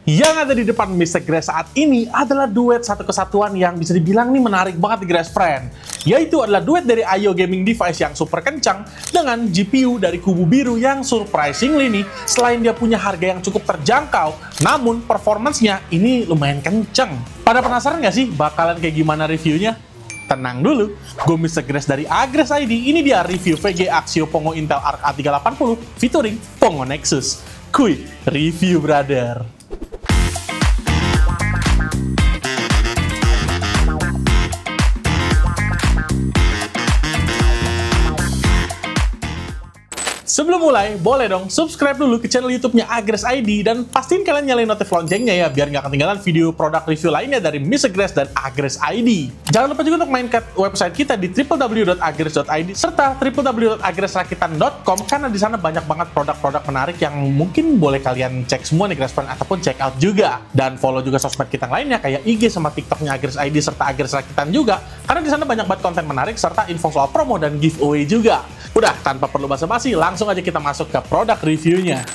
Yang ada di depan Mr. Grace saat ini adalah duet satu kesatuan yang bisa dibilang nih menarik banget di Grace Friend. Yaitu adalah duet dari Ayo Gaming Device yang super kencang dengan GPU dari kubu biru yang surprisingly nih, selain dia punya harga yang cukup terjangkau, namun performance-nya ini lumayan kenceng. Pada penasaran nggak sih bakalan kayak gimana reviewnya? Tenang dulu, gue Mr. Grace dari Agres ID. Ini dia review VGA Axio Pongo Intel Arc A380 featuring Pongo Nexus. Kuy, review brother. Sebelum mulai, boleh dong subscribe dulu ke channel YouTube-nya Agres ID dan pastiin kalian nyalain notif loncengnya ya biar nggak ketinggalan video produk review lainnya dari Mr. Grace dan Agres ID. Jangan lupa juga untuk main ke website kita di www.agres.id serta www.agresrakitan.com karena di sana banyak banget produk-produk menarik yang mungkin boleh kalian cek semua nih Grace Friend ataupun check out juga. Dan follow juga sosmed kita yang lainnya kayak IG sama TikTok-nya Agres ID serta Agres Rakitan juga karena di sana banyak banget konten menarik serta info soal promo dan giveaway juga. Udah, tanpa perlu basa-basi, langsung aja kita masuk ke produk reviewnya.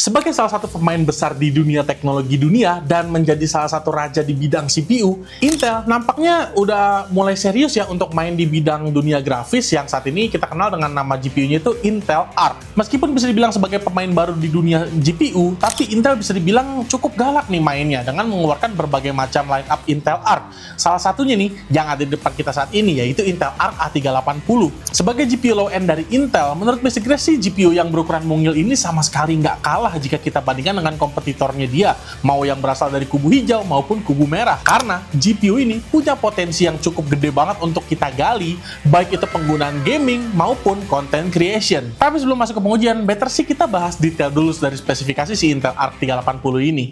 Sebagai salah satu pemain besar di dunia teknologi dunia dan menjadi salah satu raja di bidang CPU, Intel nampaknya udah mulai serius ya untuk main di bidang dunia grafis yang saat ini kita kenal dengan nama GPU-nya itu Intel Arc. Meskipun bisa dibilang sebagai pemain baru di dunia GPU, tapi Intel bisa dibilang cukup galak nih mainnya dengan mengeluarkan berbagai macam line up Intel Arc. Salah satunya nih yang ada di depan kita saat ini yaitu Intel Arc A380. Sebagai GPU low-end dari Intel, menurut Mr. Grace sih GPU yang berukuran mungil ini sama sekali nggak kalah jika kita bandingkan dengan kompetitornya dia, mau yang berasal dari kubu hijau maupun kubu merah. Karena GPU ini punya potensi yang cukup gede banget untuk kita gali, baik itu penggunaan gaming maupun content creation. Tapi sebelum masuk ke pengujian, better sih kita bahas detail dulu dari spesifikasi si Intel Arc 380 ini.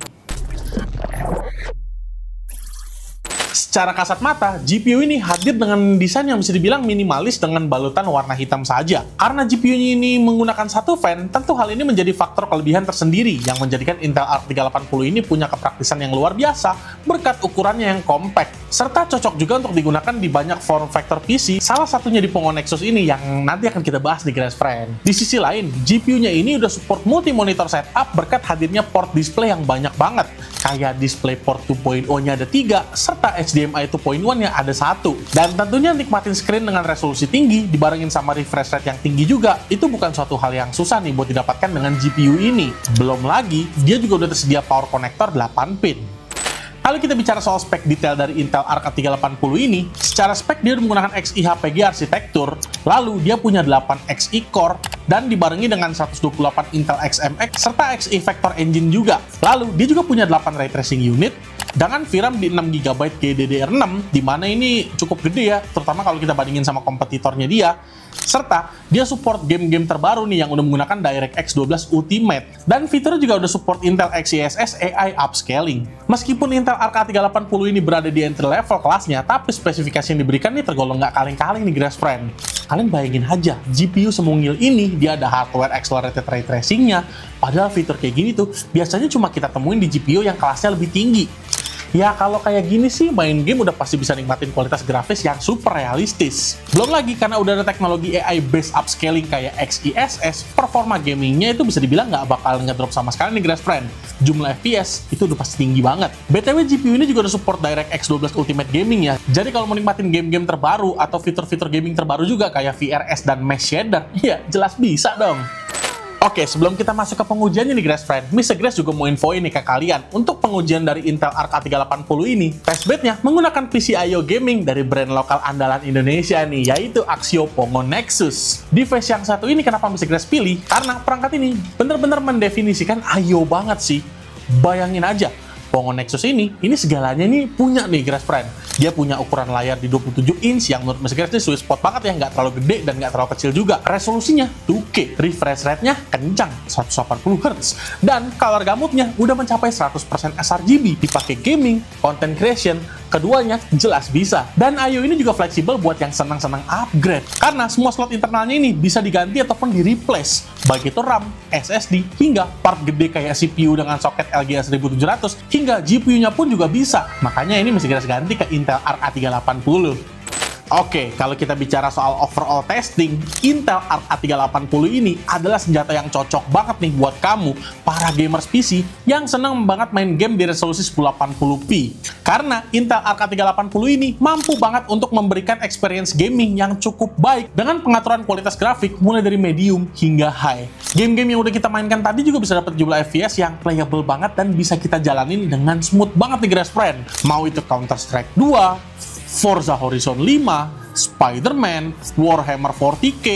Secara kasat mata, GPU ini hadir dengan desain yang bisa dibilang minimalis dengan balutan warna hitam saja. Karena GPU-nya ini menggunakan satu fan, tentu hal ini menjadi faktor kelebihan tersendiri yang menjadikan Intel Arc 380 ini punya kepraktisan yang luar biasa berkat ukurannya yang compact. Serta cocok juga untuk digunakan di banyak form factor PC, salah satunya di Pongo Nexus ini yang nanti akan kita bahas di Grace Friend. Di sisi lain, GPU-nya ini udah support multi-monitor setup berkat hadirnya port display yang banyak banget. Kayak display port 2.0-nya ada 3, serta HDMI 2.1-nya ada 1. Dan tentunya nikmatin screen dengan resolusi tinggi, dibarengin sama refresh rate yang tinggi juga, itu bukan suatu hal yang susah nih buat didapatkan dengan GPU ini. Belum lagi, dia juga udah tersedia power connector 8 pin. Kalau kita bicara soal spek detail dari Intel Arc A380 ini, secara spek dia menggunakan Xe-HPG arsitektur, lalu dia punya 8 Xe core, dan dibarengi dengan 128 Intel XMX, serta Xe Vector Engine juga. Lalu, dia juga punya 8 ray tracing unit, dengan VRAM di 6GB GDDR6, dimana ini cukup gede ya, terutama kalau kita bandingin sama kompetitornya dia. Serta dia support game-game terbaru nih yang udah menggunakan DirectX 12 Ultimate. Dan fiturnya juga udah support Intel XeSS AI Upscaling. Meskipun Intel Arc A380 ini berada di entry level kelasnya, tapi spesifikasi yang diberikan nih tergolong nggak kaleng-kaleng nih Grace Friend. Kalian bayangin aja, GPU semungil ini, dia ada hardware accelerated ray tracing-nya, padahal fitur kayak gini tuh biasanya cuma kita temuin di GPU yang kelasnya lebih tinggi. Ya kalau kayak gini sih main game udah pasti bisa nikmatin kualitas grafis yang super realistis. Belum lagi karena udah ada teknologi AI based upscaling kayak XeSS, performa gamingnya itu bisa dibilang nggak bakal ngedrop sama sekali nih Grace Friend. Jumlah FPS itu udah pasti tinggi banget. BTW GPU ini juga udah support DirectX 12 Ultimate Gaming ya. Jadi kalau mau nikmatin game-game terbaru atau fitur-fitur gaming terbaru juga kayak VRS dan Mesh Shader, ya jelas bisa dong. Oke, sebelum kita masuk ke pengujiannya nih Grace Friend, Mr. Grace juga mau infoin nih ke kalian. Untuk pengujian dari Intel Arc A380 ini, testbednya menggunakan PC Ayo Gaming dari brand lokal andalan Indonesia nih, yaitu Axio Pongo Nexus. Device yang satu ini kenapa Mr. Grace pilih? Karena perangkat ini bener-bener mendefinisikan Ayo banget sih. Bayangin aja, Pongo Nexus ini segalanya nih punya nih Grace Friend. Dia punya ukuran layar di 27 inch yang menurut Mr. Grace ini sweet spot banget ya, nggak terlalu gede dan nggak terlalu kecil juga. Resolusinya 2K, refresh rate-nya kencang 180 Hz, dan color gamutnya udah mencapai 100% sRGB. Dipakai gaming, content creation, keduanya jelas bisa. Dan Ayo ini juga fleksibel buat yang senang-senang upgrade, karena semua slot internalnya ini bisa diganti ataupun di-replace, baik itu RAM, SSD, hingga part gede kayak CPU dengan soket LGA 1700, hingga GPU-nya pun juga bisa. Makanya ini mesti kita ganti ke Intel Arc A380. Oke, kalau kita bicara soal overall testing, Intel Arc A380 ini adalah senjata yang cocok banget nih buat kamu, para gamers PC yang seneng banget main game di resolusi 1080p. Karena Intel Arc A380 ini mampu banget untuk memberikan experience gaming yang cukup baik dengan pengaturan kualitas grafik mulai dari medium hingga high. Game-game yang udah kita mainkan tadi juga bisa dapat jumlah FPS yang playable banget dan bisa kita jalanin dengan smooth banget nih guys friend. Mau itu Counter-Strike 2, Forza Horizon 5, Spider-Man, Warhammer 40K,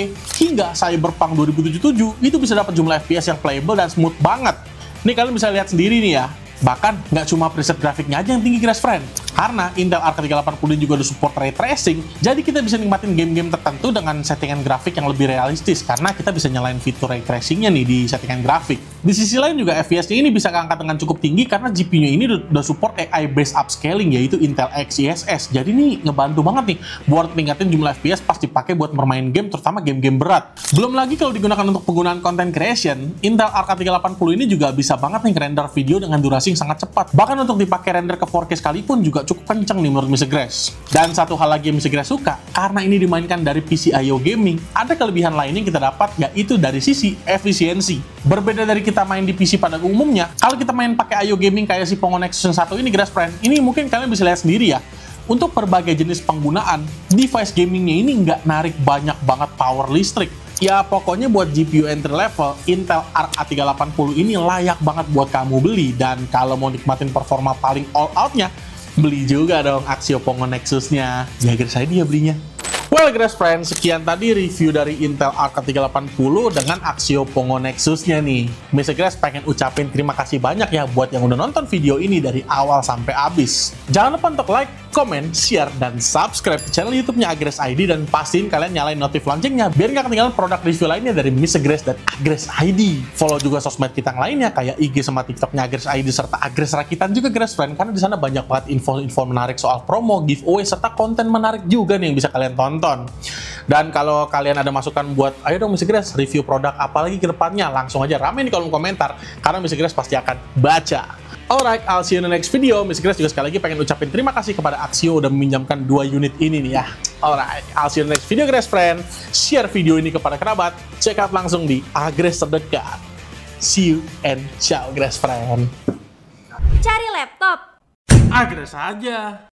hingga Cyberpunk 2077 itu bisa dapat jumlah FPS yang playable dan smooth banget. Nih kalian bisa lihat sendiri nih ya. Bahkan nggak cuma preset grafiknya aja yang tinggi guys friend. Karena Intel Arc 380 juga ada support ray tracing, jadi kita bisa nikmatin game-game tertentu dengan settingan grafik yang lebih realistis karena kita bisa nyalain fitur ray tracingnya nih di settingan grafik. Di sisi lain juga FPS-nya ini bisa keangkat dengan cukup tinggi karena GPU-nya ini udah support AI based upscaling yaitu Intel X ESS. Jadi ini ngebantu banget nih buat tingkatin jumlah FPS pas dipakai buat bermain game, terutama game-game berat. Belum lagi kalau digunakan untuk penggunaan content creation, Intel Arc 380 ini juga bisa banget nih render video dengan durasi yang sangat cepat. Bahkan untuk dipakai render ke 4K sekalipun juga cukup kenceng nih menurut Mr. Grass. Dan satu hal lagi yang Mr. Grass suka, karena ini dimainkan dari PC IO Gaming, ada kelebihan lain yang kita dapat yaitu dari sisi efisiensi. Berbeda dari kita main di PC pada umumnya, kalau kita main pakai IO Gaming kayak si Poco Nexus 1 ini Grass Friend, ini mungkin kalian bisa lihat sendiri ya. Untuk berbagai jenis penggunaan, device gamingnya ini nggak narik banyak banget power listrik. Ya pokoknya buat GPU entry level, Intel Arc A380 ini layak banget buat kamu beli. Dan kalau mau nikmatin performa paling all out-nya, beli juga dong Axio Poco Nexus-nya. Ya guys, saya dia belinya. Well guys friends, sekian tadi review dari Intel Arc 380 dengan Axio Poco Nexus-nya nih. Mr. Grass pengen ucapin terima kasih banyak ya buat yang udah nonton video ini dari awal sampai habis. Jangan lupa untuk like, komen, share, dan subscribe ke channel YouTube-nya Agres ID dan pastiin kalian nyalain notif loncengnya biar nggak ketinggalan produk review lainnya dari Mr. Grass dan Agres ID. Follow juga sosmed kita yang lainnya kayak IG sama TikTok-nya Agres ID serta Agres Rakitan juga Grass Friend karena di sana banyak banget info-info menarik soal promo, giveaway, serta konten menarik juga nih yang bisa kalian tonton. Dan kalau kalian ada masukan buat ayo dong Mr. Grass review produk apalagi ke depannya, langsung aja ramein di kolom komentar karena Mr. Grass pasti akan baca. Alright, I'll see you in the next video. Mr. Grass juga sekali lagi pengen ucapin terima kasih kepada Axio udah meminjamkan 2 unit ini nih ya. Alright, I'll see you in the next video Grass Friend. Share video ini kepada kerabat, check out langsung di Agres terdekat. See you and ciao Grass Friend. Cari laptop Agres aja.